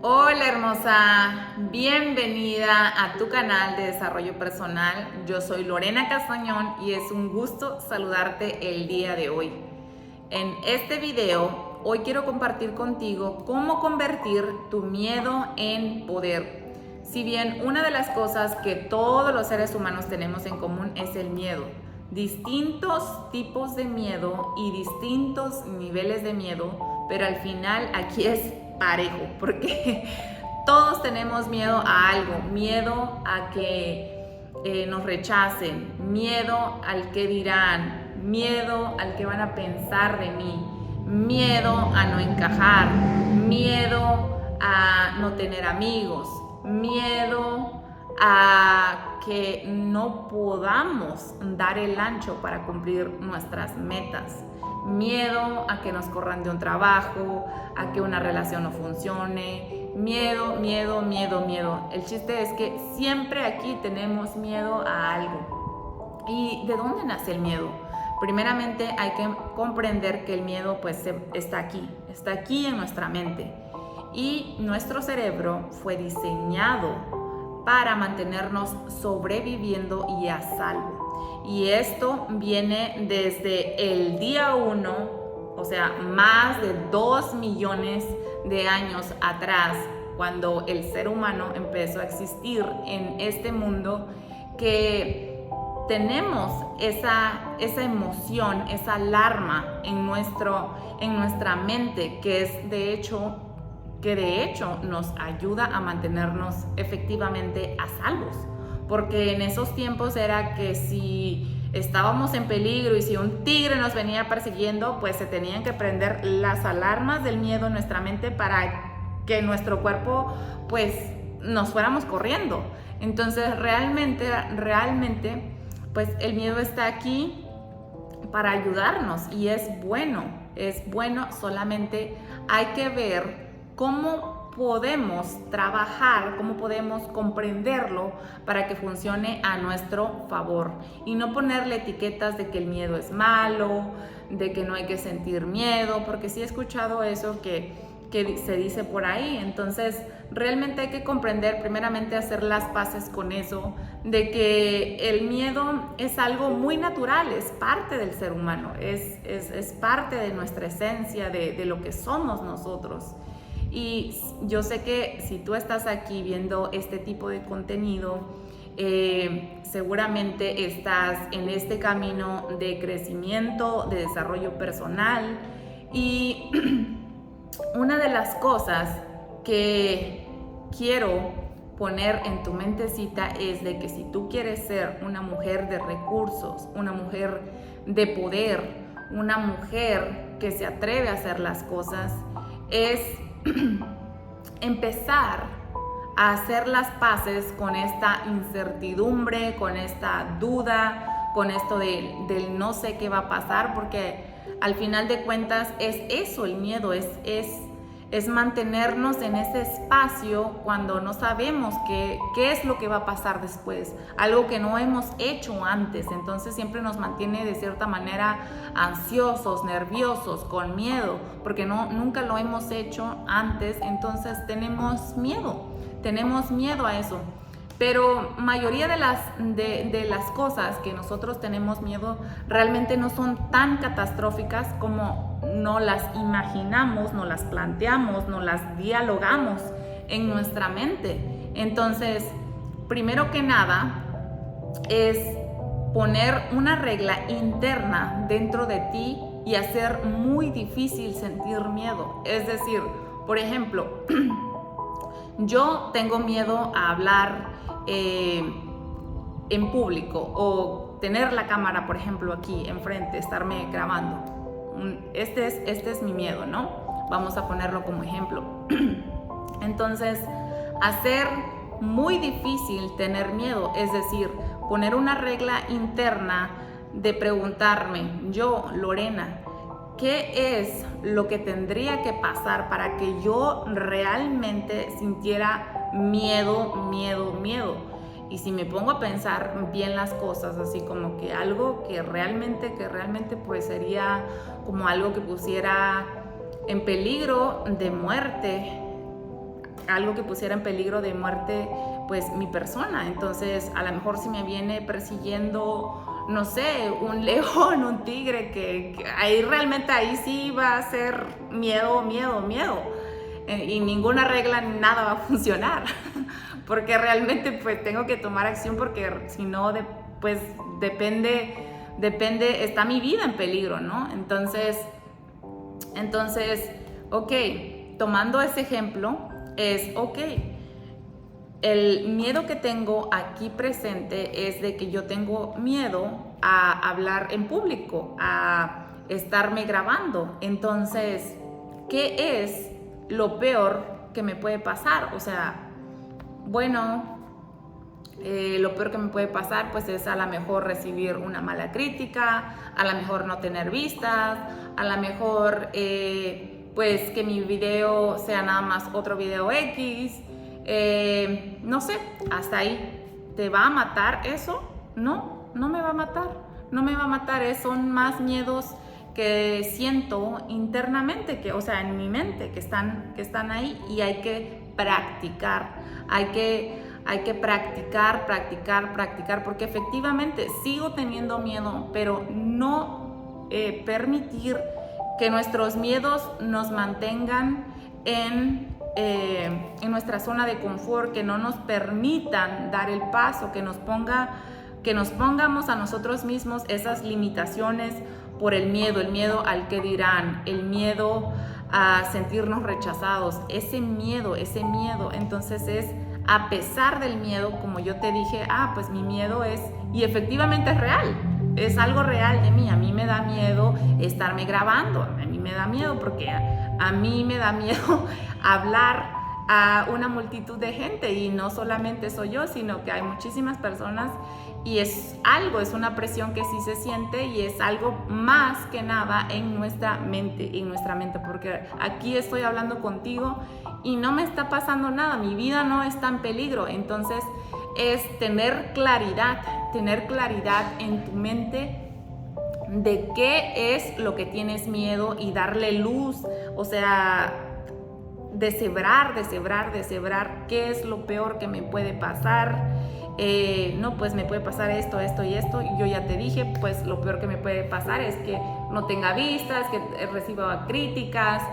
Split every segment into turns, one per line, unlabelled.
Hola hermosa, bienvenida a tu canal de desarrollo personal. Yo soy Lorena Castañón y es un gusto saludarte el día de hoy. En este video, hoy quiero compartir contigo cómo convertir tu miedo en poder. Si bien una de las cosas que todos los seres humanos tenemos en común es el miedo, distintos tipos de miedo y distintos niveles de miedo, pero al final aquí es parejo, porque todos tenemos miedo a algo, miedo a que nos rechacen, miedo al que dirán, miedo al que van a pensar de mí, miedo a no encajar, miedo a no tener amigos, miedo a que no podamos dar el ancho para cumplir nuestras metas, miedo a que nos corran de un trabajo, a que una relación no funcione, miedo. El chiste es que siempre aquí tenemos miedo a algo. ¿Y de dónde nace el miedo? Primeramente hay que comprender que el miedo pues está aquí en nuestra mente. Y nuestro cerebro fue diseñado para mantenernos sobreviviendo y a salvo. Y esto viene desde el día 1, o sea, más de 2 millones de años atrás, cuando el ser humano empezó a existir en este mundo, que tenemos esa emoción, esa alarma en nuestra mente, que de hecho nos ayuda a mantenernos efectivamente a salvos. Porque en esos tiempos era que si estábamos en peligro y si un tigre nos venía persiguiendo, pues se tenían que prender las alarmas del miedo en nuestra mente para que nuestro cuerpo pues nos fuéramos corriendo. Entonces realmente pues el miedo está aquí para ayudarnos y es bueno, solamente hay que ver cómo podemos trabajar, cómo podemos comprenderlo para que funcione a nuestro favor y no ponerle etiquetas de que el miedo es malo, de que no hay que sentir miedo, porque sí he escuchado eso que se dice por ahí. Entonces realmente hay que comprender, primeramente hacer las paces con eso, de que el miedo es algo muy natural, es parte del ser humano, es parte de nuestra esencia, de lo que somos nosotros. Y yo sé que si tú estás aquí viendo este tipo de contenido, seguramente estás en este camino de crecimiento, de desarrollo personal. Y una de las cosas que quiero poner en tu mentecita es de que si tú quieres ser una mujer de recursos, una mujer de poder, una mujer que se atreve a hacer las cosas, es empezar a hacer las paces con esta incertidumbre, con esta duda, con esto del no sé qué va a pasar, porque al final de cuentas es eso, el miedo es mantenernos en ese espacio cuando no sabemos qué es lo que va a pasar después, algo que no hemos hecho antes. Entonces siempre nos mantiene de cierta manera ansiosos, nerviosos, con miedo, porque nunca lo hemos hecho antes. Entonces tenemos miedo a eso. Pero mayoría de las cosas que nosotros tenemos miedo realmente no son tan catastróficas como no las imaginamos, no las planteamos, no las dialogamos en nuestra mente. Entonces, primero que nada, es poner una regla interna dentro de ti y hacer muy difícil sentir miedo. Es decir, por ejemplo, yo tengo miedo a hablar en público o tener la cámara, por ejemplo, aquí enfrente, estarme grabando. Este es mi miedo, ¿no? Vamos a ponerlo como ejemplo. Entonces, hacer muy difícil tener miedo, es decir, poner una regla interna de preguntarme, yo, Lorena, ¿qué es lo que tendría que pasar para que yo realmente sintiera miedo? Y si me pongo a pensar bien las cosas, así como que algo que realmente pues sería como algo que pusiera en peligro de muerte algo que pusiera en peligro de muerte pues mi persona. Entonces a lo mejor si me viene persiguiendo, no sé, un león, un tigre, que ahí realmente ahí sí va a ser miedo, y ninguna regla, nada va a funcionar porque realmente pues tengo que tomar acción, porque si no pues depende, está mi vida en peligro, ¿no? Entonces, ok, tomando ese ejemplo, el miedo que tengo aquí presente es de que yo tengo miedo a hablar en público, a estarme grabando. Entonces, ¿qué es lo peor que me puede pasar? O sea, bueno, lo peor que me puede pasar pues es a lo mejor recibir una mala crítica, a lo mejor no tener vistas, a lo mejor pues que mi video sea nada más otro video X, no sé, hasta ahí. ¿Te va a matar eso? No, no me va a matar, no me va a matar. Son más miedos que siento internamente, o sea, en mi mente, que están ahí, y hay que practicar, hay que practicar, porque efectivamente sigo teniendo miedo, pero no permitir que nuestros miedos nos mantengan en nuestra zona de confort, que no nos permitan dar el paso, que nos pongamos a nosotros mismos esas limitaciones por el miedo al que dirán, el miedo a sentirnos rechazados, ese miedo. Entonces es a pesar del miedo, como yo te dije, pues mi miedo es, y efectivamente es real, es algo real de mí. A mí me da miedo estarme grabando, a mí me da miedo porque a mí me da miedo hablar a una multitud de gente, y no solamente soy yo, sino que hay muchísimas personas, y es una presión que sí se siente, y es algo más que nada en nuestra mente, porque aquí estoy hablando contigo y no me está pasando nada, mi vida no está en peligro. Entonces es tener claridad en tu mente de qué es lo que tienes miedo y darle luz, o sea, deshebrar qué es lo peor que me puede pasar. No, pues me puede pasar esto y esto, y yo ya te dije, pues lo peor que me puede pasar es que no tenga vistas, que reciba críticas,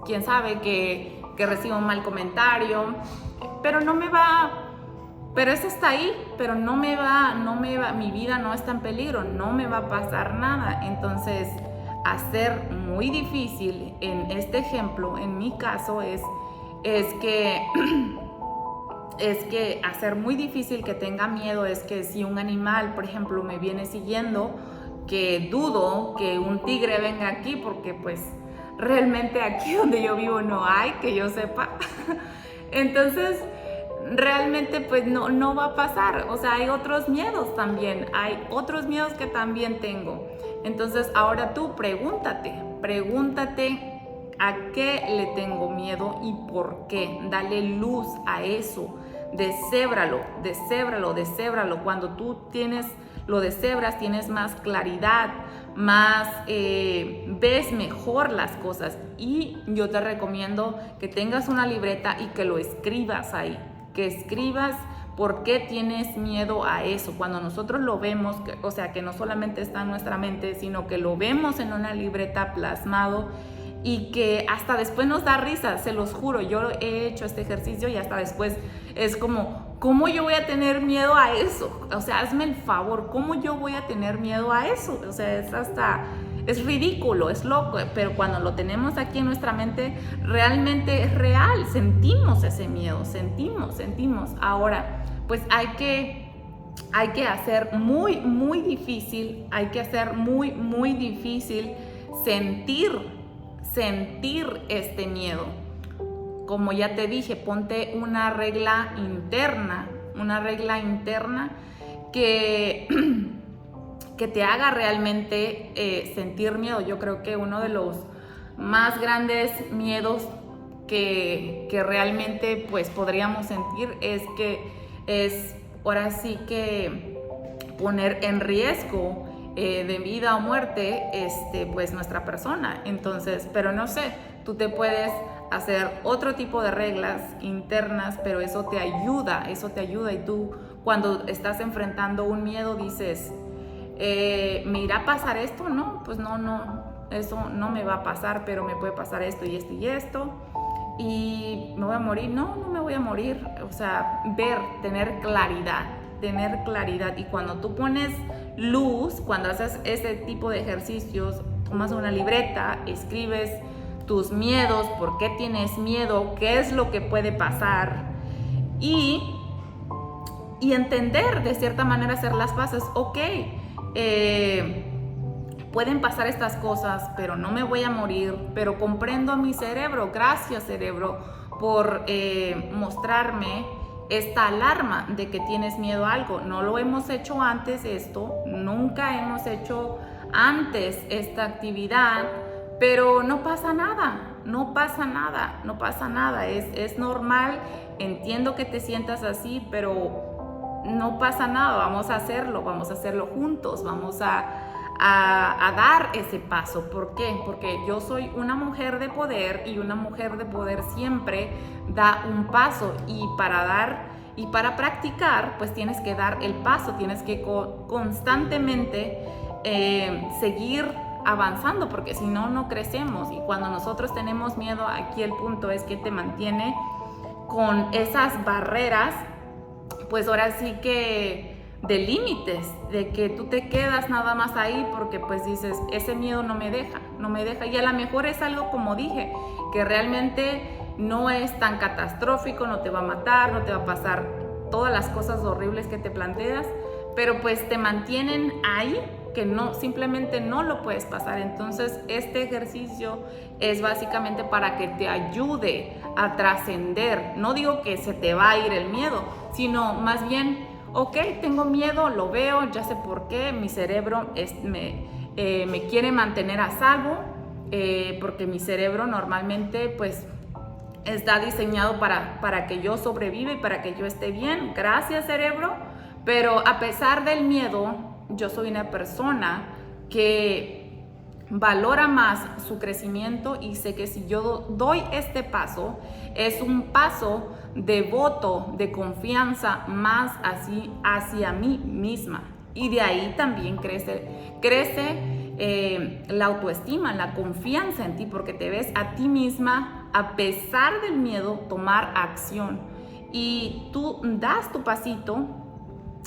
quién sabe, que reciba un mal comentario, pero eso está ahí, pero no me va, mi vida no está en peligro, no me va a pasar nada. Entonces, hacer muy difícil en este ejemplo, en mi caso, es que hacer muy difícil que tenga miedo es que si un animal, por ejemplo, me viene siguiendo, que dudo que un tigre venga aquí, porque pues realmente aquí donde yo vivo no hay, que yo sepa. Entonces realmente pues no va a pasar. O sea, hay otros miedos que también tengo. Entonces ahora tú pregúntate a qué le tengo miedo y por qué. Dale luz a eso, deshébralo. Cuando tú lo deshebras, tienes más claridad, ves mejor las cosas. Y yo te recomiendo que tengas una libreta y que lo escribas ahí, que escribas por qué tienes miedo a eso. Cuando nosotros lo vemos, o sea, que no solamente está en nuestra mente, sino que lo vemos en una libreta plasmado, y que hasta después nos da risa, se los juro. Yo he hecho este ejercicio y hasta después es como, ¿cómo yo voy a tener miedo a eso? O sea, hazme el favor, ¿cómo yo voy a tener miedo a eso? O sea, es ridículo, es loco, pero cuando lo tenemos aquí en nuestra mente, realmente es real, sentimos ese miedo, sentimos. Ahora, pues hay que hacer muy, muy difícil, muy difícil sentir este miedo. Como ya te dije, ponte una regla interna que te haga realmente sentir miedo. Yo creo que uno de los más grandes miedos que realmente pues podríamos sentir es ahora sí que poner en riesgo de vida o muerte pues nuestra persona. Entonces, pero no sé, tú te puedes hacer otro tipo de reglas internas, pero eso te ayuda y tú cuando estás enfrentando un miedo dices, ¿me irá a pasar esto? No, pues no, eso no me va a pasar, pero me puede pasar esto y esto y esto. ¿Y me voy a morir? No me voy a morir. O sea, tener claridad. Y cuando tú pones luz, cuando haces ese tipo de ejercicios, tomas una libreta, escribes tus miedos, por qué tienes miedo, qué es lo que puede pasar y entender, de cierta manera, hacer las paces. Ok, pueden pasar estas cosas, pero no me voy a morir, pero comprendo a mi cerebro. Gracias, cerebro, por mostrarme esta alarma de que tienes miedo a algo. No lo hemos hecho antes esto, nunca hemos hecho antes esta actividad, pero no pasa nada, es normal, entiendo que te sientas así, pero no pasa nada, vamos a hacerlo juntos, vamos a dar ese paso. ¿Por qué? Porque yo soy una mujer de poder y una mujer de poder siempre da un paso, y para practicar pues tienes que dar el paso, tienes que constantemente seguir avanzando, porque si no, no crecemos. Y cuando nosotros tenemos miedo, aquí el punto es que te mantiene con esas barreras, pues ahora sí que de límites, de que tú te quedas nada más ahí porque pues dices, ese miedo no me deja, y a lo mejor es algo, como dije, que realmente no es tan catastrófico, no te va a matar, no te va a pasar todas las cosas horribles que te planteas, pero pues te mantienen ahí, que no, simplemente no lo puedes pasar. Entonces este ejercicio es básicamente para que te ayude a trascender. No digo que se te va a ir el miedo, sino más bien, ok, tengo miedo, lo veo, ya sé por qué, mi cerebro me quiere mantener a salvo, porque mi cerebro normalmente pues está diseñado para que yo sobreviva y para que yo esté bien. Gracias, cerebro. Pero a pesar del miedo, yo soy una persona que valora más su crecimiento, y sé que si yo doy este paso, es un paso de voto, de confianza más así hacia mí misma. Y de ahí también crece la autoestima, la confianza en ti, porque te ves a ti misma, a pesar del miedo, tomar acción. Y tú das tu pasito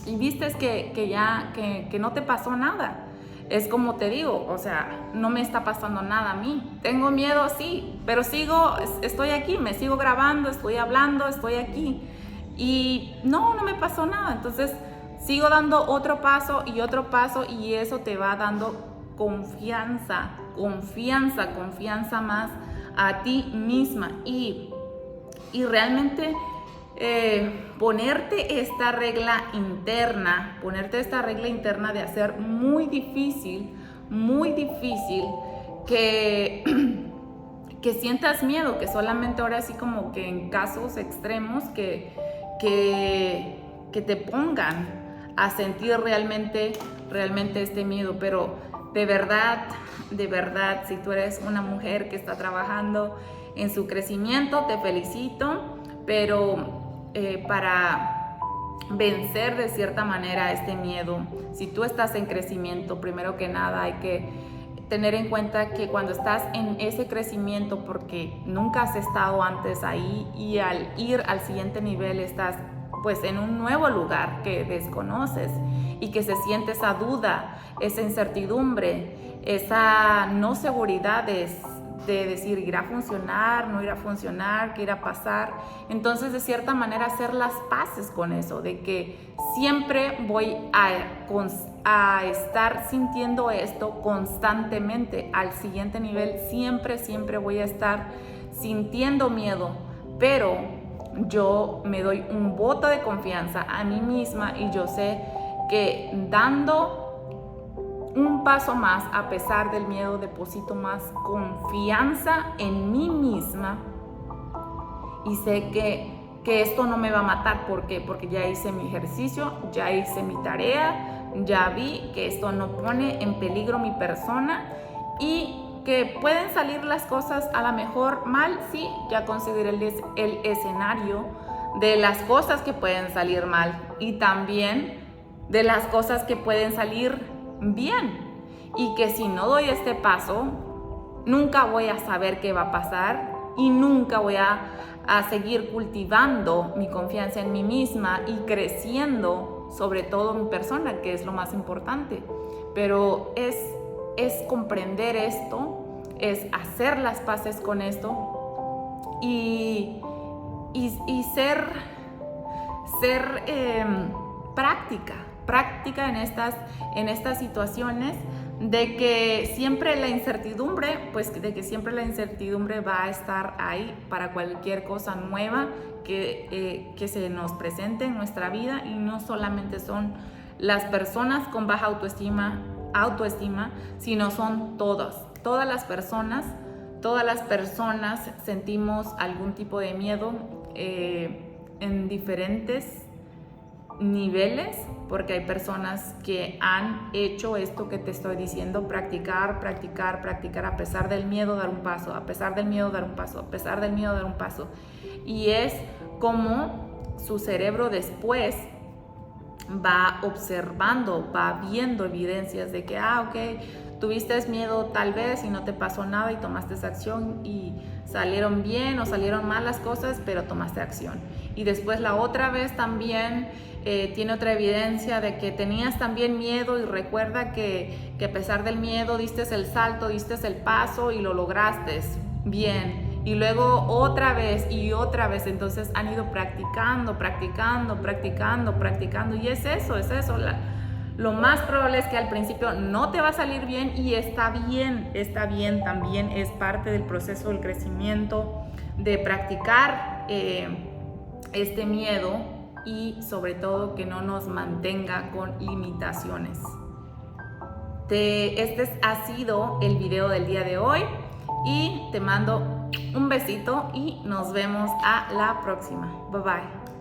y vistes que no te pasó nada. Es como te digo, o sea, no me está pasando nada a mí. Tengo miedo, sí, pero estoy aquí, me sigo grabando, estoy hablando, estoy aquí. Y no me pasó nada. Entonces sigo dando otro paso, y eso te va dando confianza más a ti misma. Y realmente ponerte esta regla interna de hacer muy difícil que sientas miedo, que solamente ahora sí como que en casos extremos que te pongan a sentir realmente este miedo. Pero de verdad, si tú eres una mujer que está trabajando en su crecimiento, te felicito, pero para vencer de cierta manera este miedo, si tú estás en crecimiento, primero que nada hay que tener en cuenta que cuando estás en ese crecimiento, porque nunca has estado antes ahí, y al ir al siguiente nivel estás pues en un nuevo lugar que desconoces, y que se siente esa duda, esa incertidumbre, esa no seguridad de decir, ¿irá a funcionar? ¿No irá a funcionar? ¿Qué irá a pasar? Entonces, de cierta manera, hacer las paces con eso, de que siempre voy a estar sintiendo esto constantemente. Al siguiente nivel, siempre voy a estar sintiendo miedo, pero yo me doy un voto de confianza a mí misma, y yo sé que dando un paso más, a pesar del miedo, deposito más confianza en mí misma, y sé que esto no me va a matar. ¿Por qué? Porque ya hice mi ejercicio, ya hice mi tarea, ya vi que esto no pone en peligro mi persona, y que pueden salir las cosas a lo mejor mal, sí, ya consideré el escenario de las cosas que pueden salir mal y también de las cosas que pueden salir bien, y que si no doy este paso, nunca voy a saber qué va a pasar y nunca voy a seguir cultivando mi confianza en mí misma y creciendo, sobre todo mi persona, que es lo más importante. Pero es comprender esto, es hacer las paces con esto y ser práctica en estas situaciones, de que siempre la incertidumbre, va a estar ahí para cualquier cosa nueva que se nos presente en nuestra vida, y no solamente son las personas con baja autoestima, sino son todas las personas sentimos algún tipo de miedo en diferentes niveles, porque hay personas que han hecho esto que te estoy diciendo: practicar, a pesar del miedo, dar un paso, a pesar del miedo, dar un paso, a pesar del miedo, dar un paso. Y es como su cerebro después va observando, va viendo evidencias de que, ok, tuviste miedo tal vez y no te pasó nada y tomaste esa acción y salieron bien o salieron mal las cosas, pero tomaste acción. Y después la otra vez también tiene otra evidencia de que tenías también miedo, y recuerda que a pesar del miedo diste el salto, diste el paso y lo lograste bien. Y luego otra vez y otra vez, entonces han ido practicando, y es eso. Lo más probable es que al principio no te va a salir bien, y está bien, también es parte del proceso del crecimiento, de practicar este miedo, y sobre todo que no nos mantenga con limitaciones. Este ha sido el video del día de hoy, y te mando un besito y nos vemos a la próxima. Bye bye.